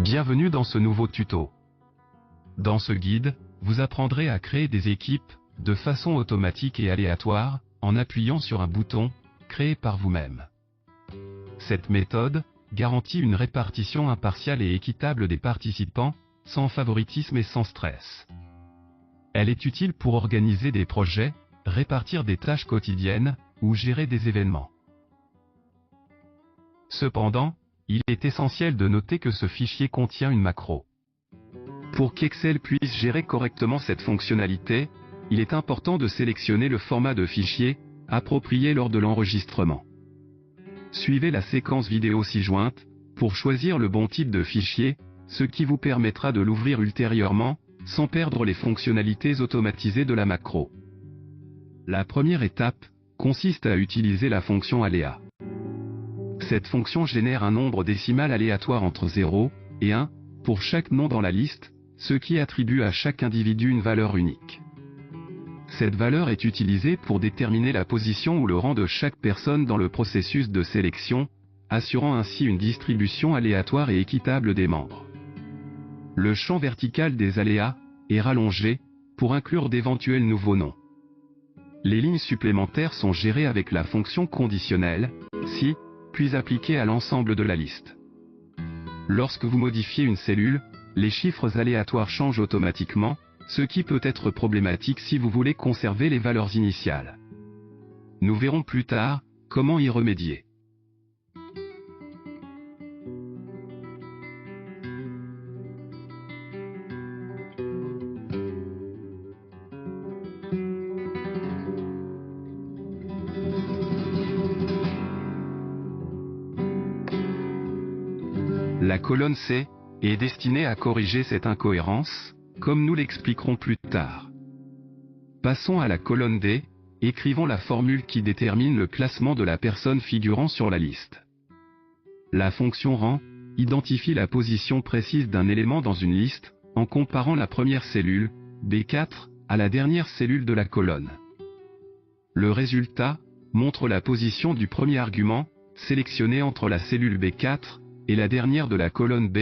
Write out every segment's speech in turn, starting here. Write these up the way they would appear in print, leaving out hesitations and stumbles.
Bienvenue dans ce nouveau tuto. Dans ce guide, vous apprendrez à créer des équipes, de façon automatique et aléatoire, en appuyant sur un bouton, créé par vous-même. Cette méthode garantit une répartition impartiale et équitable des participants, sans favoritisme et sans stress. Elle est utile pour organiser des projets, répartir des tâches quotidiennes, ou gérer des événements. Cependant, il est essentiel de noter que ce fichier contient une macro. Pour qu'Excel puisse gérer correctement cette fonctionnalité, il est important de sélectionner le format de fichier approprié lors de l'enregistrement. Suivez la séquence vidéo ci-jointe pour choisir le bon type de fichier, ce qui vous permettra de l'ouvrir ultérieurement, sans perdre les fonctionnalités automatisées de la macro. La première étape consiste à utiliser la fonction aléa. Cette fonction génère un nombre décimal aléatoire entre 0 et 1 pour chaque nom dans la liste, ce qui attribue à chaque individu une valeur unique. Cette valeur est utilisée pour déterminer la position ou le rang de chaque personne dans le processus de sélection, assurant ainsi une distribution aléatoire et équitable des membres. Le champ vertical des aléas est rallongé pour inclure d'éventuels nouveaux noms. Les lignes supplémentaires sont gérées avec la fonction conditionnelle, si, puis appliquées à l'ensemble de la liste. Lorsque vous modifiez une cellule, les chiffres aléatoires changent automatiquement, ce qui peut être problématique si vous voulez conserver les valeurs initiales. Nous verrons plus tard comment y remédier. La colonne C est destinée à corriger cette incohérence, comme nous l'expliquerons plus tard. Passons à la colonne D, écrivons la formule qui détermine le classement de la personne figurant sur la liste. La fonction rang identifie la position précise d'un élément dans une liste, en comparant la première cellule, B4, à la dernière cellule de la colonne. Le résultat montre la position du premier argument, sélectionné entre la cellule B4 et la dernière de la colonne B,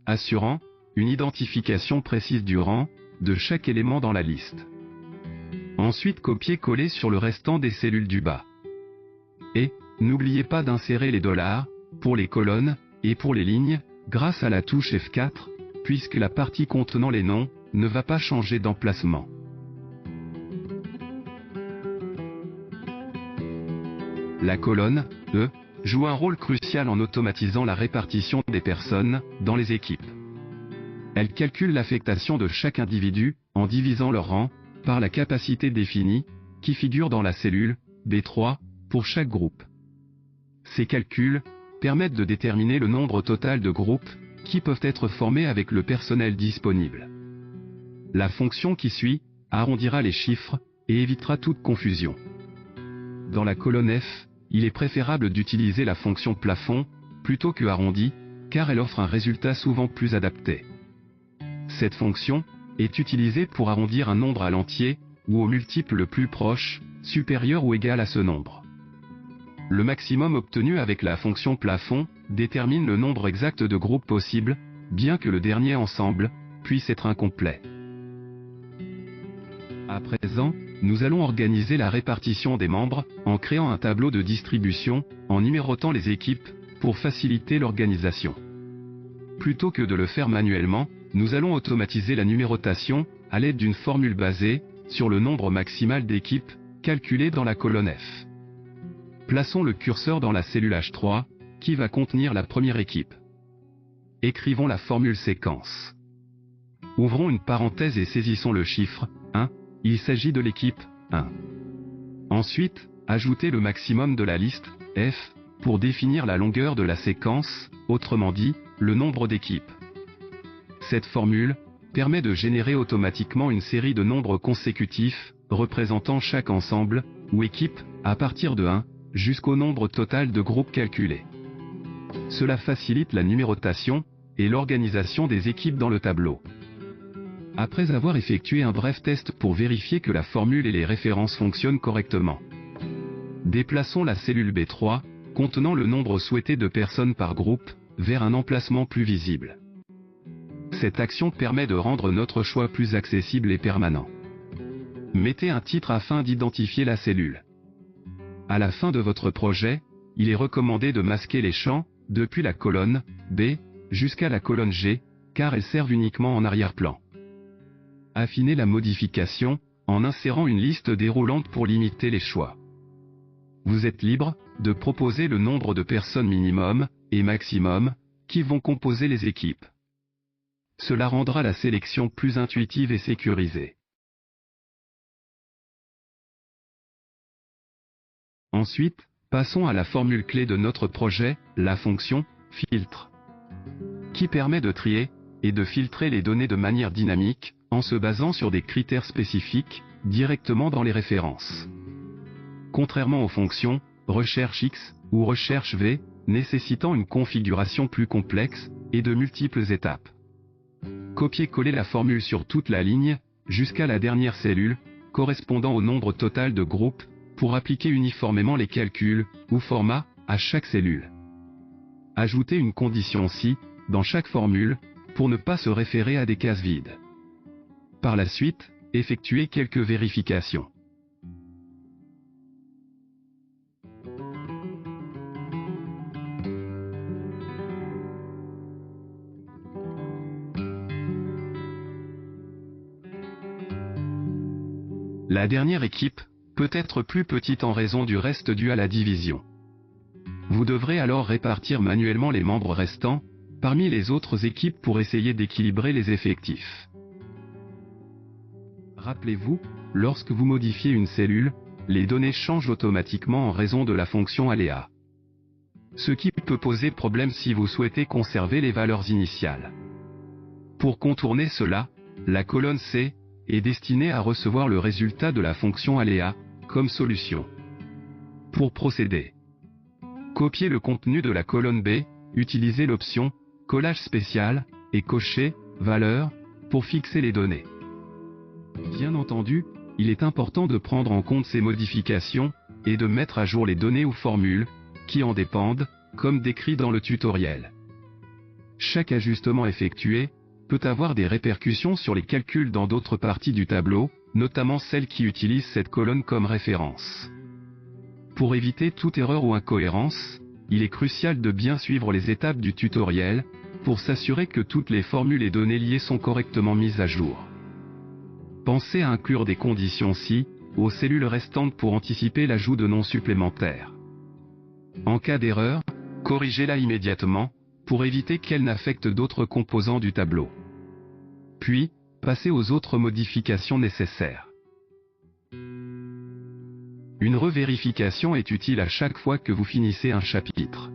assurant une identification précise du rang de chaque élément dans la liste. Ensuite copier-coller sur le restant des cellules du bas. Et, n'oubliez pas d'insérer les dollars, pour les colonnes, et pour les lignes, grâce à la touche F4, puisque la partie contenant les noms ne va pas changer d'emplacement. La colonne E joue un rôle crucial en automatisant la répartition des personnes dans les équipes. Elle calcule l'affectation de chaque individu en divisant leur rang par la capacité définie qui figure dans la cellule B3 pour chaque groupe. Ces calculs permettent de déterminer le nombre total de groupes qui peuvent être formés avec le personnel disponible. La fonction qui suit arrondira les chiffres et évitera toute confusion. Dans la colonne F, il est préférable d'utiliser la fonction plafond plutôt que arrondi, car elle offre un résultat souvent plus adapté. Cette fonction est utilisée pour arrondir un nombre à l'entier, ou au multiple le plus proche, supérieur ou égal à ce nombre. Le maximum obtenu avec la fonction plafond détermine le nombre exact de groupes possibles, bien que le dernier ensemble puisse être incomplet. À présent, nous allons organiser la répartition des membres, en créant un tableau de distribution, en numérotant les équipes, pour faciliter l'organisation. Plutôt que de le faire manuellement, nous allons automatiser la numérotation, à l'aide d'une formule basée sur le nombre maximal d'équipes, calculé dans la colonne F. Plaçons le curseur dans la cellule H3, qui va contenir la première équipe. Écrivons la formule séquence. Ouvrons une parenthèse et saisissons le chiffre 1. Il s'agit de l'équipe 1. Ensuite, ajoutez le maximum de la liste F pour définir la longueur de la séquence, autrement dit, le nombre d'équipes. Cette formule permet de générer automatiquement une série de nombres consécutifs représentant chaque ensemble ou équipe à partir de 1 jusqu'au nombre total de groupes calculés. Cela facilite la numérotation et l'organisation des équipes dans le tableau. Après avoir effectué un bref test pour vérifier que la formule et les références fonctionnent correctement, déplaçons la cellule B3, contenant le nombre souhaité de personnes par groupe, vers un emplacement plus visible. Cette action permet de rendre notre choix plus accessible et permanent. Mettez un titre afin d'identifier la cellule. À la fin de votre projet, il est recommandé de masquer les champs, depuis la colonne B jusqu'à la colonne G, car elles servent uniquement en arrière-plan. Affinez la modification, en insérant une liste déroulante pour limiter les choix. Vous êtes libre de proposer le nombre de personnes minimum et maximum qui vont composer les équipes. Cela rendra la sélection plus intuitive et sécurisée. Ensuite, passons à la formule clé de notre projet, la fonction filtre, qui permet de trier et de filtrer les données de manière dynamique, en se basant sur des critères spécifiques, directement dans les références. Contrairement aux fonctions recherche X ou recherche V, nécessitant une configuration plus complexe et de multiples étapes. Copiez-coller la formule sur toute la ligne, jusqu'à la dernière cellule, correspondant au nombre total de groupes, pour appliquer uniformément les calculs, ou formats, à chaque cellule. Ajoutez une condition si, dans chaque formule, pour ne pas se référer à des cases vides. Par la suite, effectuez quelques vérifications. La dernière équipe peut être plus petite en raison du reste dû à la division. Vous devrez alors répartir manuellement les membres restants parmi les autres équipes pour essayer d'équilibrer les effectifs. Rappelez-vous, lorsque vous modifiez une cellule, les données changent automatiquement en raison de la fonction aléa. Ce qui peut poser problème si vous souhaitez conserver les valeurs initiales. Pour contourner cela, la colonne C est destinée à recevoir le résultat de la fonction aléa, comme solution. Pour procéder, copiez le contenu de la colonne B, utilisez l'option « Collage spécial » et cochez « Valeur » pour fixer les données. Bien entendu, il est important de prendre en compte ces modifications, et de mettre à jour les données ou formules, qui en dépendent, comme décrit dans le tutoriel. Chaque ajustement effectué peut avoir des répercussions sur les calculs dans d'autres parties du tableau, notamment celles qui utilisent cette colonne comme référence. Pour éviter toute erreur ou incohérence, il est crucial de bien suivre les étapes du tutoriel, pour s'assurer que toutes les formules et données liées sont correctement mises à jour. Pensez à inclure des conditions si, aux cellules restantes pour anticiper l'ajout de noms supplémentaires. En cas d'erreur, corrigez-la immédiatement, pour éviter qu'elle n'affecte d'autres composants du tableau. Puis, passez aux autres modifications nécessaires. Une revérification est utile à chaque fois que vous finissez un chapitre.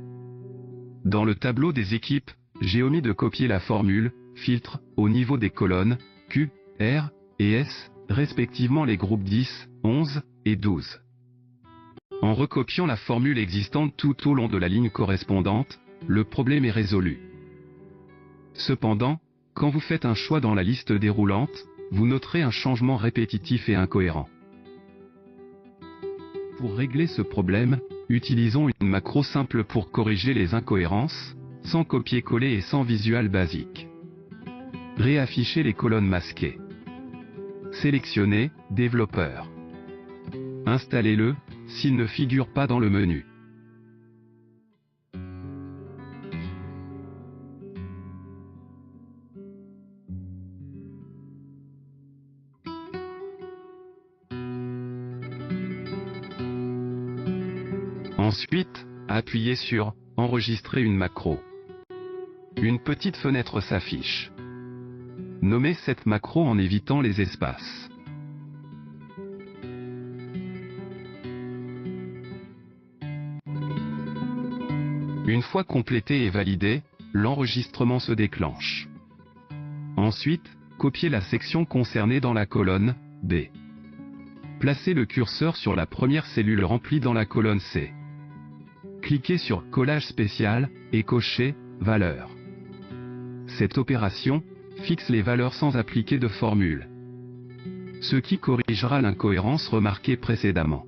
Dans le tableau des équipes, j'ai omis de copier la formule « filtre » au niveau des colonnes Q, R et S, respectivement les groupes 10, 11 et 12. En recopiant la formule existante tout au long de la ligne correspondante, le problème est résolu. Cependant, quand vous faites un choix dans la liste déroulante, vous noterez un changement répétitif et incohérent. Pour régler ce problème, utilisons une macro simple pour corriger les incohérences, sans copier-coller et sans visual basique. Réafficher les colonnes masquées. Sélectionnez « Développeur ». Installez-le, s'il ne figure pas dans le menu. Ensuite, appuyez sur « Enregistrer une macro ». Une petite fenêtre s'affiche. Nommez cette macro en évitant les espaces. Une fois complété et validé, l'enregistrement se déclenche. Ensuite, copiez la section concernée dans la colonne B. Placez le curseur sur la première cellule remplie dans la colonne C. Cliquez sur Collage spécial et cochez Valeur. Cette opération fixe les valeurs sans appliquer de formule, ce qui corrigera l'incohérence remarquée précédemment.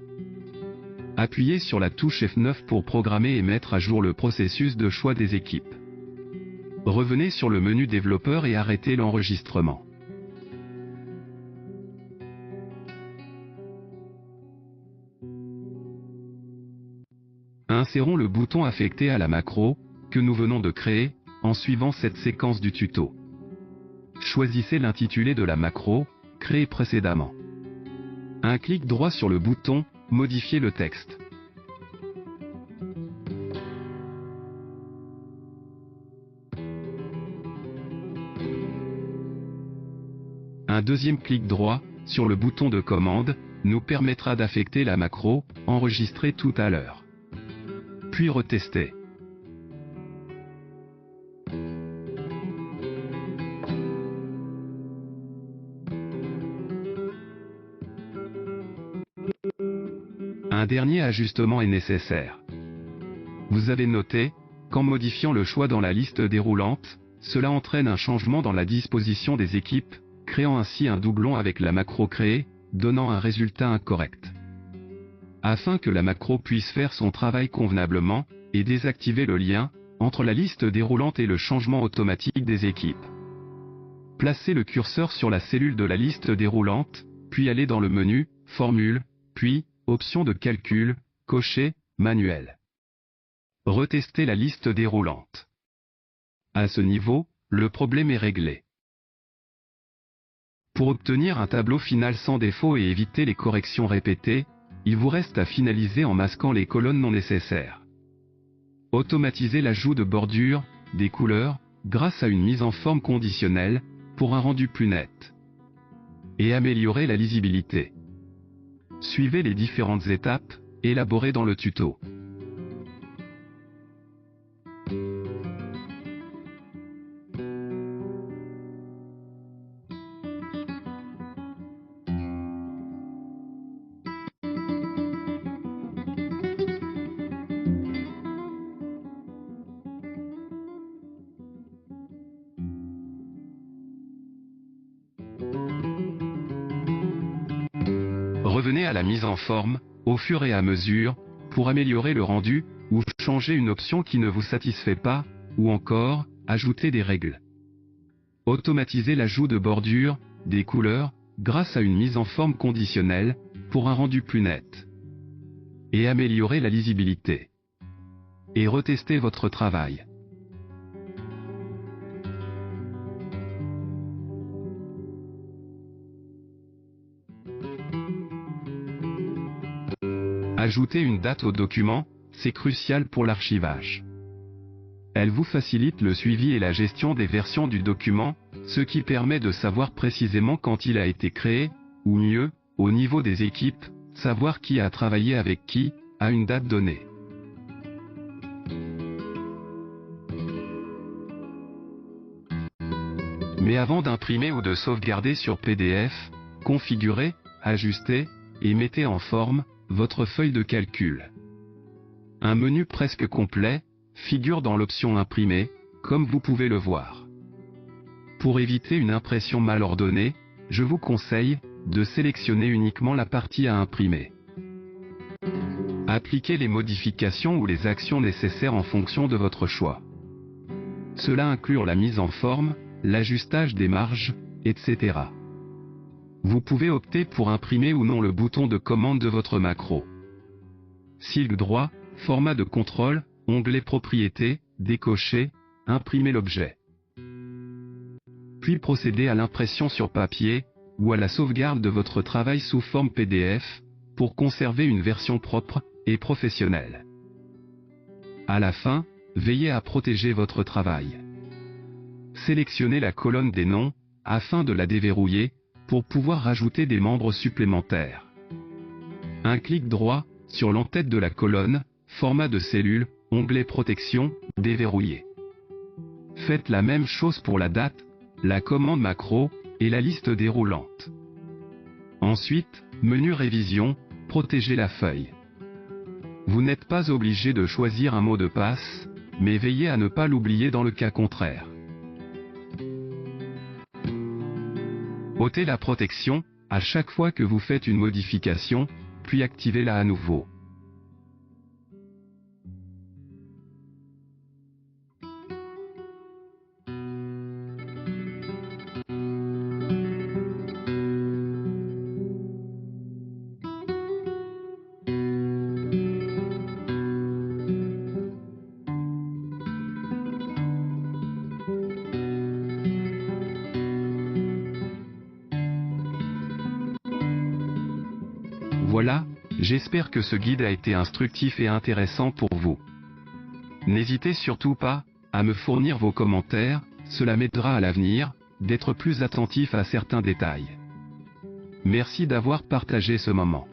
Appuyez sur la touche F9 pour programmer et mettre à jour le processus de choix des équipes. Revenez sur le menu développeur et arrêtez l'enregistrement. Insérons le bouton affecté à la macro, que nous venons de créer, en suivant cette séquence du tuto. Choisissez l'intitulé de la macro, créée précédemment. Un clic droit sur le bouton, modifier le texte. Un deuxième clic droit, sur le bouton de commande, nous permettra d'affecter la macro, enregistrée tout à l'heure. Puis retester. Un dernier ajustement est nécessaire. Vous avez noté, qu'en modifiant le choix dans la liste déroulante, cela entraîne un changement dans la disposition des équipes, créant ainsi un doublon avec la macro créée, donnant un résultat incorrect. Afin que la macro puisse faire son travail convenablement, et désactiver le lien entre la liste déroulante et le changement automatique des équipes. Placez le curseur sur la cellule de la liste déroulante, puis allez dans le menu « Formule », puis « Options de calcul », cochez « Manuel ». Retestez la liste déroulante. À ce niveau, le problème est réglé. Pour obtenir un tableau final sans défaut et éviter les corrections répétées, il vous reste à finaliser en masquant les colonnes non nécessaires. Automatisez l'ajout de bordures, des couleurs, grâce à une mise en forme conditionnelle, pour un rendu plus net. Et améliorer la lisibilité. Suivez les différentes étapes, élaborées dans le tuto. Revenez à la mise en forme, au fur et à mesure, pour améliorer le rendu, ou changer une option qui ne vous satisfait pas, ou encore, ajouter des règles. Automatisez l'ajout de bordures, des couleurs, grâce à une mise en forme conditionnelle, pour un rendu plus net. Et améliorer la lisibilité. Et retestez votre travail. Ajouter une date au document, c'est crucial pour l'archivage. Elle vous facilite le suivi et la gestion des versions du document, ce qui permet de savoir précisément quand il a été créé, ou mieux, au niveau des équipes, savoir qui a travaillé avec qui, à une date donnée. Mais avant d'imprimer ou de sauvegarder sur PDF, configurez, ajustez, et mettez en forme votre feuille de calcul. Un menu presque complet figure dans l'option Imprimer, comme vous pouvez le voir. Pour éviter une impression mal ordonnée, je vous conseille de sélectionner uniquement la partie à imprimer. Appliquez les modifications ou les actions nécessaires en fonction de votre choix. Cela inclut la mise en forme, l'ajustage des marges, etc. Vous pouvez opter pour imprimer ou non le bouton de commande de votre macro. Clic droit, format de contrôle, onglet propriétés, décocher, imprimer l'objet. Puis procédez à l'impression sur papier, ou à la sauvegarde de votre travail sous forme PDF, pour conserver une version propre et professionnelle. À la fin, veillez à protéger votre travail. Sélectionnez la colonne des noms, afin de la déverrouiller, pour pouvoir rajouter des membres supplémentaires. Un clic droit, sur l'entête de la colonne, format de cellule, onglet protection, déverrouiller. Faites la même chose pour la date, la commande macro, et la liste déroulante. Ensuite, menu révision, protégez la feuille. Vous n'êtes pas obligé de choisir un mot de passe, mais veillez à ne pas l'oublier dans le cas contraire. Ôtez la protection, à chaque fois que vous faites une modification, puis activez-la à nouveau. Voilà, j'espère que ce guide a été instructif et intéressant pour vous. N'hésitez surtout pas à me fournir vos commentaires, cela m'aidera à l'avenir d'être plus attentif à certains détails. Merci d'avoir partagé ce moment.